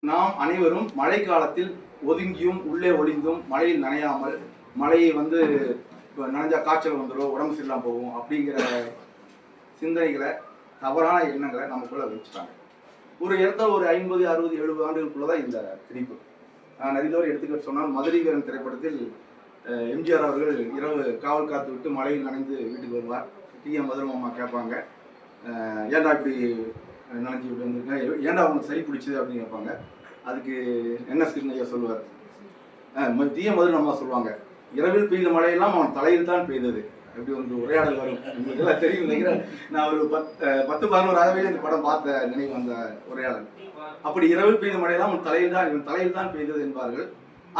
நாம் அனைவரும் மழை காலத்தில் ஒதுங்கியும் உள்ளே ஒளிந்தும் மழையில் நனையாமல் மழையை நனைஞ்சா காய்ச்சல் வந்துடும், உடம்பு சரியில்லாம போகும் அப்படிங்கிற சிந்தனைகளை, தவறான எண்ணங்களை நமக்குள்ள வச்சுட்டாங்க. ஒரு இடத்துல ஒரு 50, 60, 70 ஆண்டுகளுக்குள்ளதான் இந்த திணிப்பு. நிறைய எடுத்துக்கிட்டு சொன்னால் மதுரை வீரன் திரைப்படத்தில் எம்ஜிஆர் அவர்கள் இரவு காவல் காத்து விட்டு மழையில் நனைந்து வீட்டுக்கு வருவார். டிஎம் மதுரமாமா கேட்பாங்க, ஏன்டா இப்படி நினைஞ்சு இப்படி வந்துருக்கேன், ஏன்டா அவங்களுக்கு சரி பிடிச்சது அப்படின்னு கேட்பாங்க. அதுக்கு என்எஸ் கிருஷ்ணய்யா சொல்லுவார், டிஎம் மதுரமாமா சொல்லுவாங்க, இரவில் பெய்த மழையெல்லாம் அவன் தலையில் தான் பெய்தது. எப்படி ஒரு உரையாடல் வரும் உங்களுக்கு எல்லாம் தெரியும் நினைக்கிறேன். நான் ஒரு 10-11 இந்த படம் பார்த்த நினைவு அந்த உரையாடல். அப்படி இரவில் பெய்த மழையெல்லாம் அவன் தலையில் தான் பெய்தது என்பார்கள்.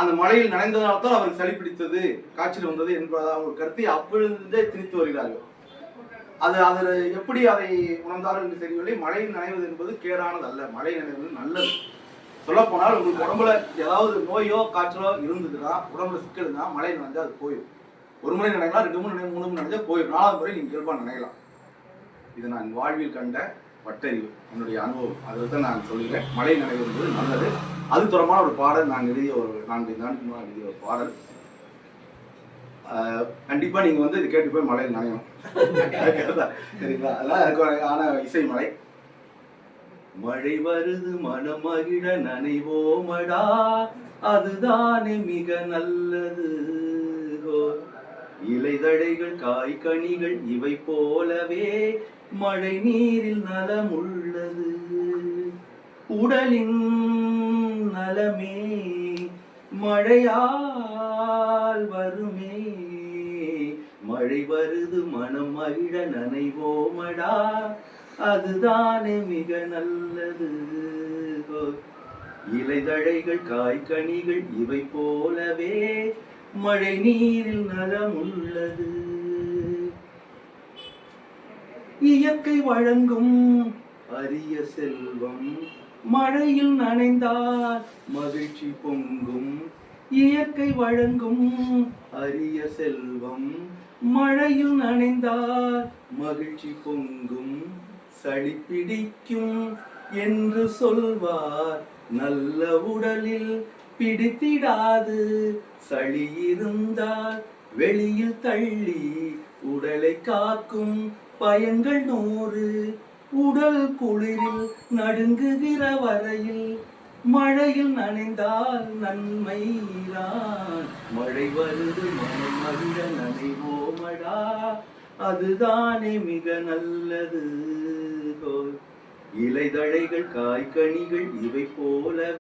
அந்த மழையில் நனைந்ததால்தான் அவருக்கு சளி பிடித்தது, காய்ச்சல் வந்தது என்பதாக ஒரு கருத்தை அப்பொழுதே திணித்து வருகிறார்கள். அது எப்படி அதை உணர்ந்தார்கள் என்று தெரியவில்லை. மழையில் நனைவது என்பது கேடானது அல்ல, மழை நனைவது நல்லது. சொல்லப்போனால் உங்களுக்கு உடம்புல ஏதாவது நோயோ காய்ச்சலோ இருந்ததுன்னா, உடம்புல சிக்கலுன்னா மழை நனைஞ்சா அது போயிடும். ஒரு முறை நினைக்கலாம், 2 முறை 3 முறை நினைஞ்சா போயிடும். 4வது முறை நீங்கள் இயல்பாக நினைக்கலாம். இது நான் வாழ்வில் கண்ட பட்டறிவு, என்னுடைய அனுபவம். அதில் தான் நான் சொல்லுகிறேன். மழை நனைவது என்பது நல்லது. அது தொடர்பான ஒரு பாடல் நான் எழுதிய ஒரு 4 நாளுக்கு முன்னாடி எழுதிய ஒரு பாடல். கண்டிப்பா நீங்க இது கேட்டு போய் மழையில் நனையும், சரிங்களா? அதெல்லாம் அதுக்கான இசை மழை. மழை வருது மனமகிழ நனைவோமடா, அதுதானே மிக நல்லது. இலைதழைகள் காய்கனிகள் இவை போலவே மழை நீரில் நலம் உள்ளது. உடலின் நலமே மழையால் வருமே, மழை வருது மனம் மகிழ நனைவோமடா, அதுதானே மிக நல்லது. இலைதழைகள் காய்கனிகள் இவை போலவே மழை நீரில் நலம் உள்ளது. இயற்கை வழங்கும் அரிய செல்வம் மழையில் நனைந்தால் மகிழ்ச்சி பொங்கும். இயற்கை வழங்கும் அரிய செல்வம் மழையில் நனைந்தால் மகிழ்ச்சி பொங்கும். சளி பிடிக்கும் என்று சொல்வார், நல்ல உடலில் பிடித்திடாது. சளி இருந்தால் வெளியில் தள்ளி உடலை காக்கும் பயன்கள் 100. உடல் குளிரில் நடுங்குகிற வரையில் மழையில் நனைந்தால் நன்மைதான். மழை வருது மனம் மகிழ நனைவோமடா, அதுதானே மிக நல்லது. இலைதழைகள் காய்கனிகள் இவை போல